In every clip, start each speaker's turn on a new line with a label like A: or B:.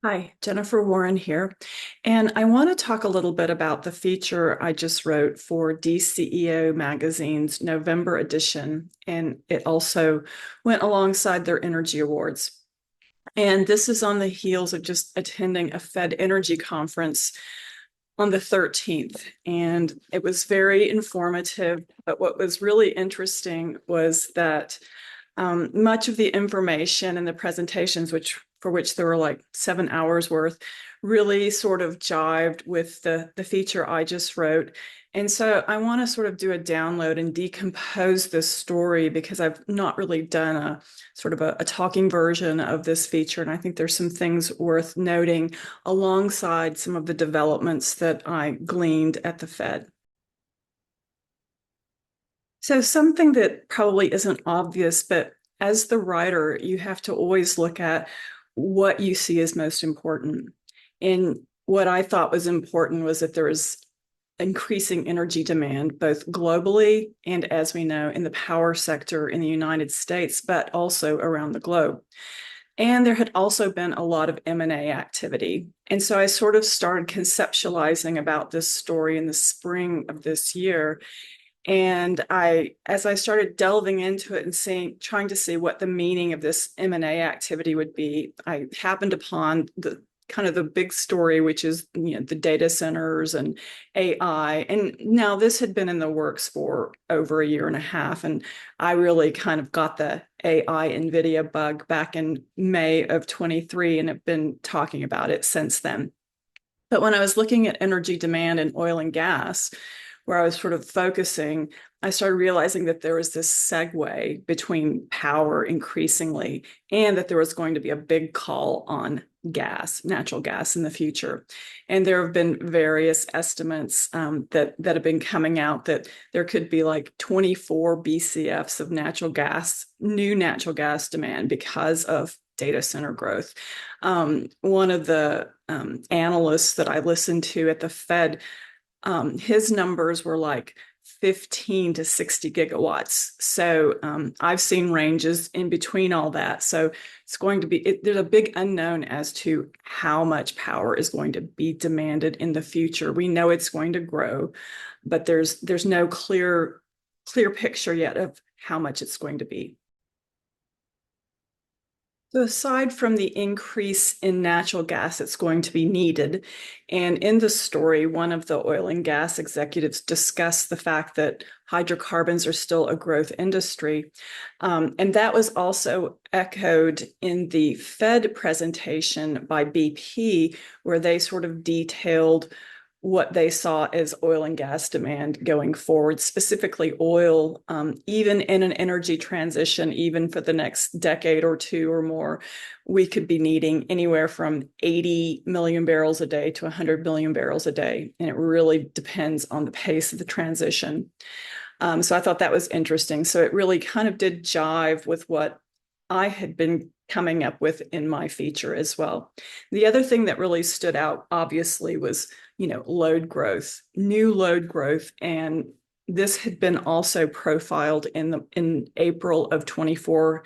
A: Hi, Jennifer Warren here. And I want to talk a little bit about the feature I just wrote for DCEO magazine's November edition. And it also went alongside their Energy Awards. And this is on the heels of just attending a Fed Energy conference on the 13th. And it was very informative. But what was really interesting was that much of the information and the presentations, which there were like 7 hours worth, really sort of jived with the feature I just wrote. And so I want to sort of do a download and decompose this story because I've not really done a sort of a talking version of this feature. And I think there's some things worth noting alongside some of the developments that I gleaned at the Fed. So something that probably isn't obvious, but as the writer, you have to always look at what you see as most important. And what I thought was important was that there is increasing energy demand, both globally and, as we know, in the power sector in the United States, but also around the globe. And there had also been a lot of M&A activity. And so I sort of started conceptualizing about this story in the spring of this year. And as I started delving into it and trying to see what the meaning of this M&A activity would be, I happened upon the kind of the big story, which is, the data centers and AI. And now this had been in the works for over a year and a half. And I really kind of got the AI NVIDIA bug back in May of 23 and have been talking about it since then. But when I was looking at energy demand in oil and gas, where I was sort of focusing, I started realizing that there was this segue between power increasingly, and that there was going to be a big call on gas, natural gas in the future. And there have been various estimates that have been coming out that there could be like 24 BCFs of new natural gas demand because of data center growth. One of the analysts that I listened to at the Fed, his numbers were like 15 to 60 gigawatts. So I've seen ranges in between all that. So it's going to be, there's a big unknown as to how much power is going to be demanded in the future. We know it's going to grow, but there's no clear picture yet of how much it's going to be. So aside from the increase in natural gas that's going to be needed, and in the story, one of the oil and gas executives discussed the fact that hydrocarbons are still a growth industry. And that was also echoed in the Fed presentation by BP, where they sort of detailed what they saw as oil and gas demand going forward, specifically oil, even in an energy transition, even for the next decade or two or more, we could be needing anywhere from 80 million barrels a day to 100 million barrels a day. And it really depends on the pace of the transition. So I thought that was interesting. So it really kind of did jive with what I had been coming up with in my feature as well. The other thing that really stood out, obviously, was load growth, new load growth, and this had been also profiled in April of 24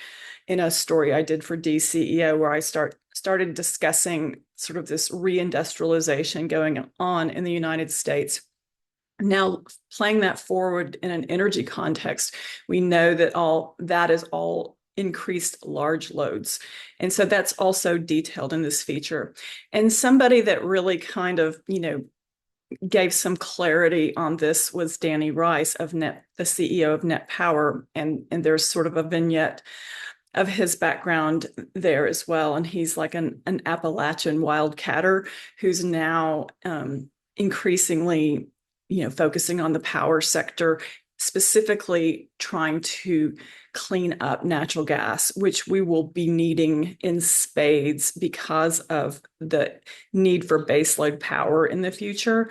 A: in a story I did for DCEO, where I started discussing sort of this reindustrialization going on in the United States. Now, playing that forward in an energy context, we know that all that is all increased large loads. And so that's also detailed in this feature. And somebody that really kind of, gave some clarity on this was Danny Rice of the CEO of Net Power. And there's sort of a vignette of his background there as well. And he's like an Appalachian wildcatter who's now increasingly, focusing on the power sector, specifically trying to clean up natural gas, which we will be needing in spades because of the need for baseload power in the future,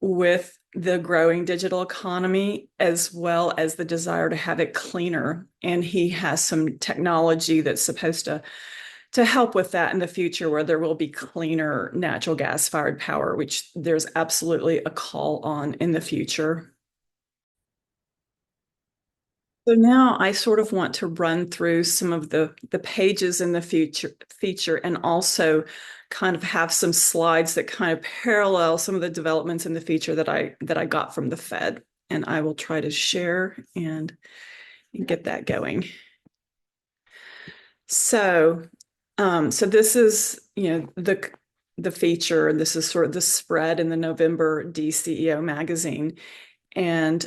A: with the growing digital economy, as well as the desire to have it cleaner. And he has some technology that's supposed to help with that in the future, where there will be cleaner natural gas fired power, which there's absolutely a call on in the future. So now I sort of want to run through some of the pages in the feature and also kind of have some slides that kind of parallel some of the developments in the feature that I got from the Fed. And I will try to share and get that going. So so this is, the feature, and this is sort of the spread in the November DCEO magazine. And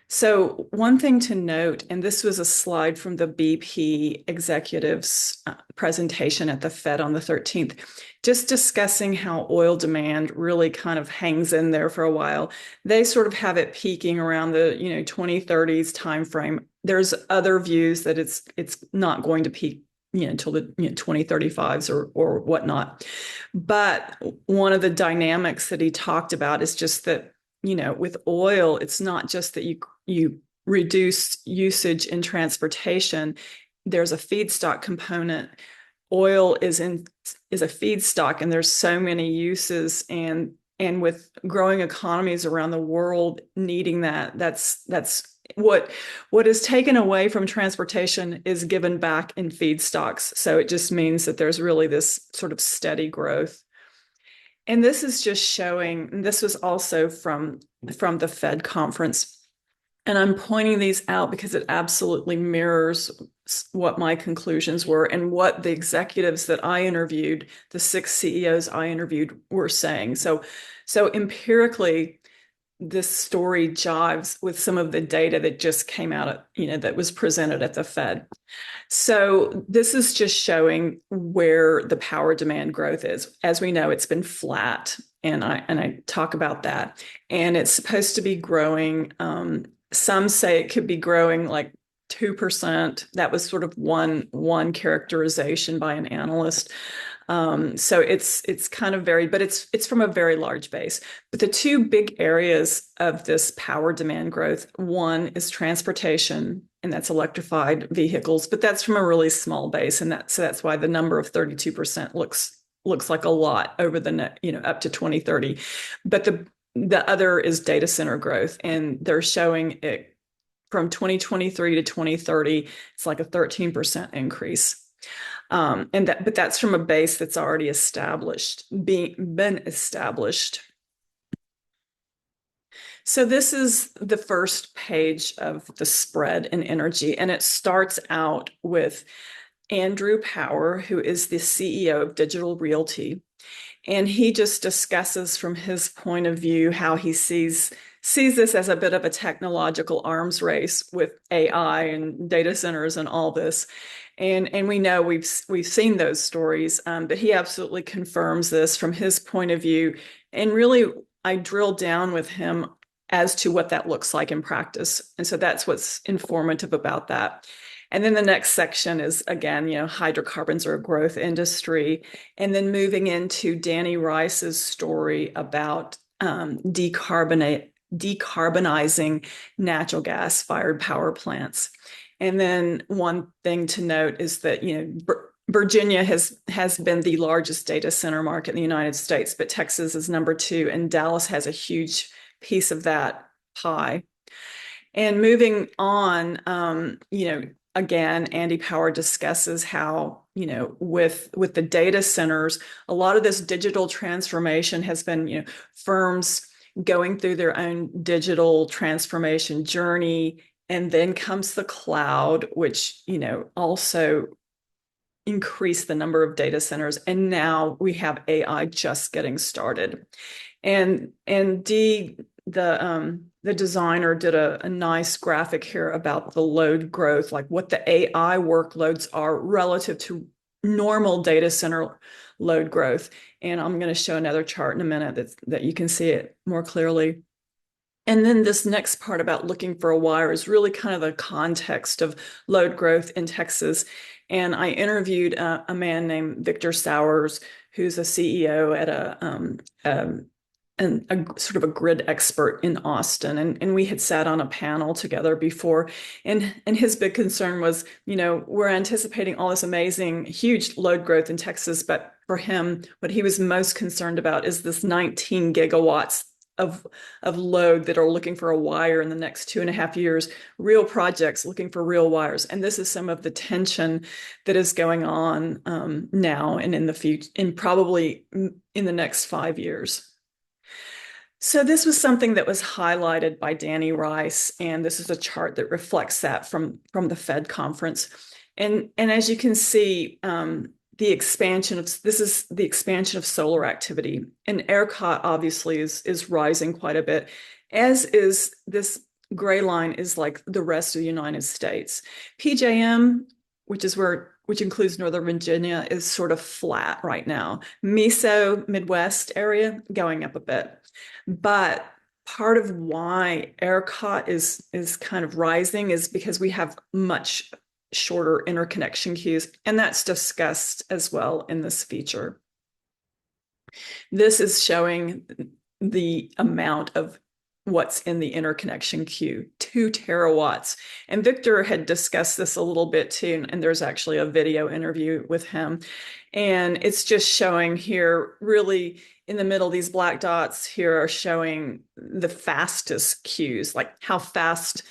A: so one thing to note, and this was a slide from the BP executives presentation at the Fed on the 13th, just discussing how oil demand really kind of hangs in there for a while. They sort of have it peaking around the 2030s timeframe. There's other views that it's not going to peak until the 2035s or whatnot. But one of the dynamics that he talked about is just that with oil, it's not just that you reduce usage in transportation. There's a feedstock component. Oil is a feedstock, and there's so many uses, and with growing economies around the world needing that's what is taken away from transportation is given back in feedstocks. So it just means that there's really this sort of steady growth. And this is just showing, and this was also from the Fed conference. And I'm pointing these out because it absolutely mirrors what my conclusions were and what the executives that I interviewed, the 6 CEOs I interviewed, were saying. So empirically, this story jives with some of the data that just came out, that was presented at the Fed. So this is just showing where the power demand growth is. As we know, it's been flat, and I talk about that. And it's supposed to be growing. Some say it could be growing like 2%. That was sort of one characterization by an analyst. So it's kind of varied, but it's from a very large base. But the two big areas of this power demand growth, one is transportation, and that's electrified vehicles, but that's from a really small base, and that's why the number of 32% looks like a lot over the up to 2030. But the other is data center growth, and they're showing it from 2023 to 2030. It's like a 13% increase. But that's from a base that's already been established. So this is the first page of the spread in energy, and it starts out with Andrew Power, who is the CEO of Digital Realty. And he just discusses from his point of view how he sees this as a bit of a technological arms race with AI and data centers and all this. And we know we've seen those stories, but he absolutely confirms this from his point of view. And really, I drill down with him as to what that looks like in practice. And so that's what's informative about that. And then the next section is, again, hydrocarbons are a growth industry. And then moving into Danny Rice's story about decarbonizing natural gas-fired power plants. And then one thing to note is that, Virginia has been the largest data center market in the United States, but Texas is number 2, and Dallas has a huge piece of that pie. And moving on, again, Andy Power discusses how, with the data centers, a lot of this digital transformation has been, firms going through their own digital transformation journey. And then comes the cloud, which, also increased the number of data centers. And now we have AI just getting started. And the designer did a nice graphic here about the load growth, like what the AI workloads are relative to normal data center load growth. And I'm going to show another chart in a minute that you can see it more clearly. And then this next part about looking for a wire is really kind of the context of load growth in Texas. And I interviewed a man named Victor Sowers, who's a CEO at a sort of a grid expert in Austin. And we had sat on a panel together before. And his big concern was, we're anticipating all this amazing, huge load growth in Texas. But for him, what he was most concerned about is this 19 gigawatts of load that are looking for a wire in the next 2.5 years, real projects looking for real wires. And this is some of the tension that is going on now and in the future, and probably in the next 5 years. So this was something that was highlighted by Danny Rice, and this is a chart that reflects that from the Fed conference. And as you can see, the expansion of solar activity, and ERCOT obviously is rising quite a bit, as is this gray line is like the rest of the United States. PJM, which includes Northern Virginia, is sort of flat right now. MESO, Midwest area, going up a bit. But part of why ERCOT is kind of rising is because we have much shorter interconnection queues, and that's discussed as well in this feature. This is showing the amount of what's in the interconnection queue, 2 terawatts. And Victor had discussed this a little bit too, and there's actually a video interview with him. And it's just showing here, really in the middle, these black dots here are showing the fastest queues, like how fast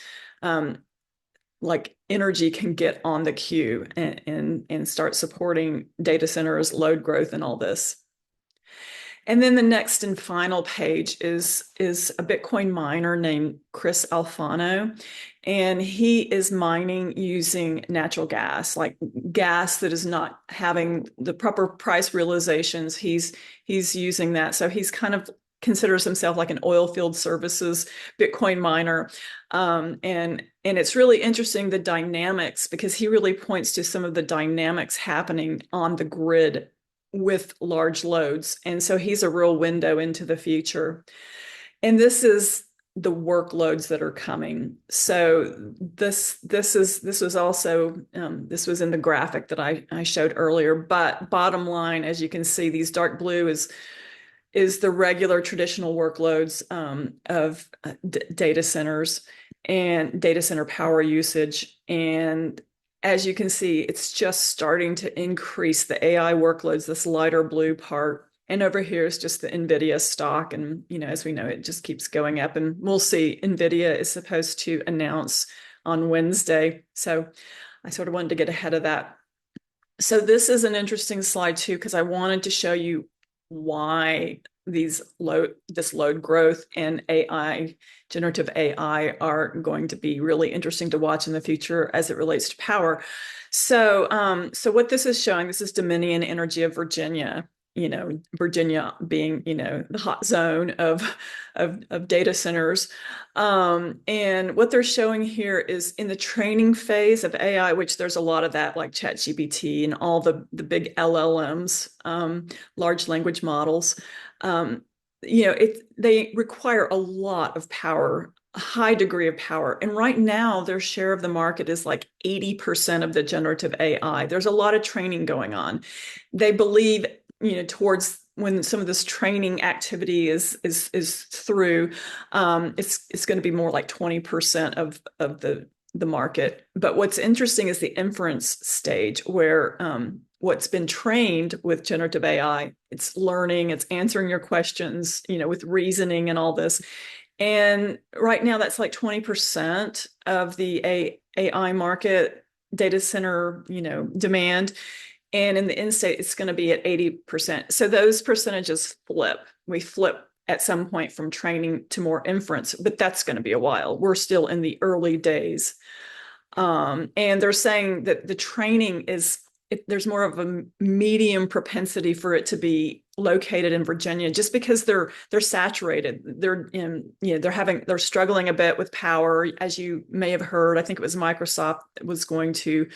A: like energy can get on the queue and start supporting data centers, load growth, and all this. And then the next and final page is a Bitcoin miner named Chris Alfano, and he is mining using natural gas, like gas that is not having the proper price realizations. He's using that, so he's kind of considers himself like an oil field services Bitcoin miner, and it's really interesting, the dynamics, because he really points to some of the dynamics happening on the grid with large loads. And so he's a real window into the future. And this is the workloads that are coming. So this was also, this was in the graphic that I showed earlier, but bottom line, as you can see, these dark blue is the regular traditional workloads of data centers and data center power usage. And as you can see, it's just starting to increase the AI workloads, this lighter blue part. And over here is just the NVIDIA stock. And, as we know, it just keeps going up. And we'll see, NVIDIA is supposed to announce on Wednesday. So I sort of wanted to get ahead of that. So this is an interesting slide too, because I wanted to show you why this load growth and AI, generative AI, are going to be really interesting to watch in the future as it relates to power. So what this is showing, this is Dominion Energy of Virginia, Virginia being, the hot zone of data centers. And what they're showing here is in the training phase of AI, which there's a lot of that, like ChatGPT and all the big LLMs, large language models. They require a lot of power, a high degree of power. And right now, their share of the market is like 80% of the generative AI. There's a lot of training going on. They believe, towards when some of this training activity is through, it's going to be more like 20% of the market. But what's interesting is the inference stage, where what's been trained with generative AI, it's learning, it's answering your questions, with reasoning and all this. And right now, that's like 20% of the AI market, data center, demand. And in the end state, it's going to be at 80%. So those percentages flip. We flip at some point from training to more inference, but that's going to be a while. We're still in the early days. And they're saying that the training there's more of a medium propensity for it to be located in Virginia, just because they're saturated. They're struggling a bit with power, as you may have heard. I think it was Microsoft that was going to,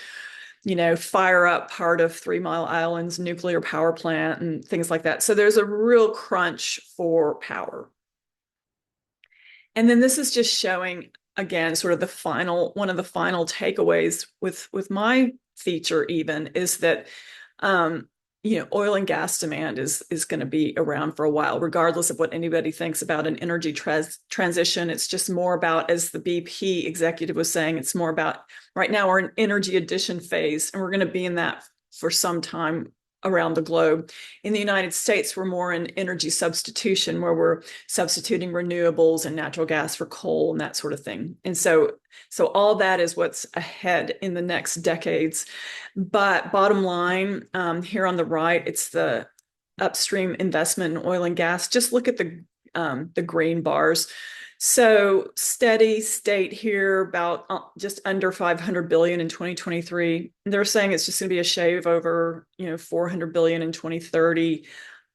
A: fire up part of 3 Mile Island's nuclear power plant and things like that. So there's a real crunch for power. And then this is just showing, again, sort of one of the final takeaways with my feature even is that, oil and gas demand is going to be around for a while, regardless of what anybody thinks about an energy transition. It's just more about, as the BP executive was saying, it's more about right now we're in energy addition phase, and we're going to be in that for some time around the globe. In the United States, we're more in energy substitution, where we're substituting renewables and natural gas for coal and that sort of thing. And so all that is what's ahead in the next decades. But bottom line, here on the right, it's the upstream investment in oil and gas. Just look at the green bars. So steady state here, about just under 500 billion in 2023. They're saying it's just going to be a shave over, 400 billion in 2030.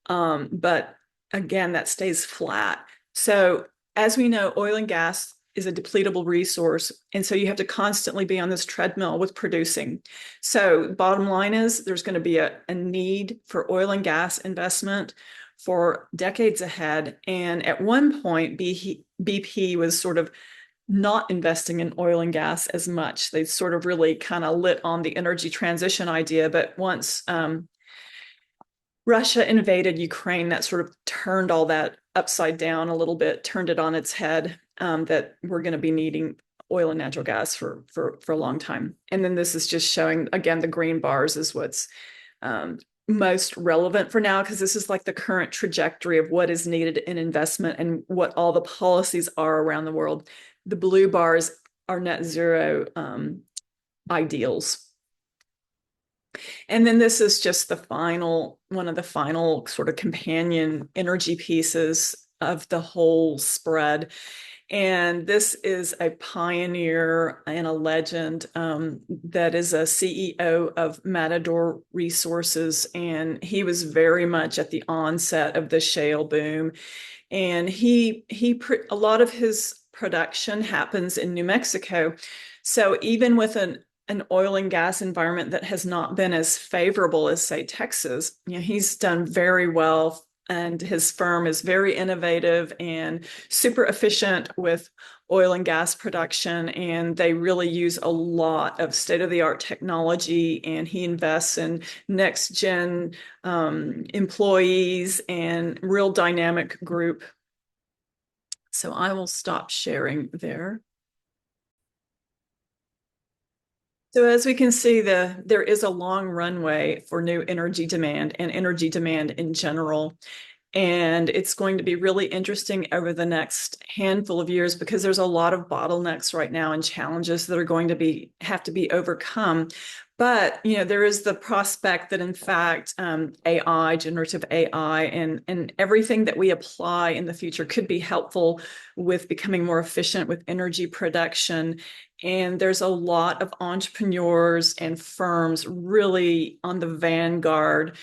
A: But again, that stays flat. So as we know, oil and gas is a depletable resource. And so you have to constantly be on this treadmill with producing. So bottom line is there's going to be a need for oil and gas investment for decades ahead. And at one point, BP was sort of not investing in oil and gas as much. They sort of really kind of lit on the energy transition idea. But once Russia invaded Ukraine, that sort of turned all that upside down a little bit, turned it on its head, that we're going to be needing oil and natural gas for a long time. And then this is just showing, again, the green bars is what's most relevant for now, because this is like the current trajectory of what is needed in investment and what all the policies are around the world. The blue bars are net zero ideals. And then this is just one of the final sort of companion energy pieces of the whole spread. And this is a pioneer and a legend that is a CEO of Matador Resources. And he was very much at the onset of the shale boom. And a lot of his production happens in New Mexico. So even with an oil and gas environment that has not been as favorable as, say, Texas, he's done very well. And his firm is very innovative and super efficient with oil and gas production. And they really use a lot of state-of-the-art technology. And he invests in next-gen employees and real dynamic group. So I will stop sharing there. So as we can see, there is a long runway for new energy demand and energy demand in general. And it's going to be really interesting over the next handful of years, because there's a lot of bottlenecks right now and challenges that are going to have to be overcome. But there is the prospect that, in fact, AI, generative AI, and everything that we apply in the future could be helpful with becoming more efficient with energy production. And there's a lot of entrepreneurs and firms really on the vanguard,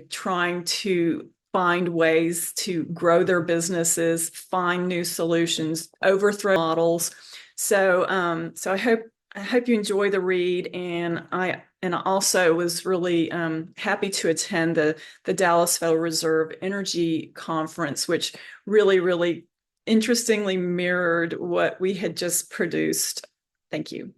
A: trying to find ways to grow their businesses, find new solutions, overthrow models. So I hope you enjoy the read. And I also was really happy to attend the Dallas Federal Reserve Energy Conference, which really, really interestingly mirrored what we had just produced. Thank you.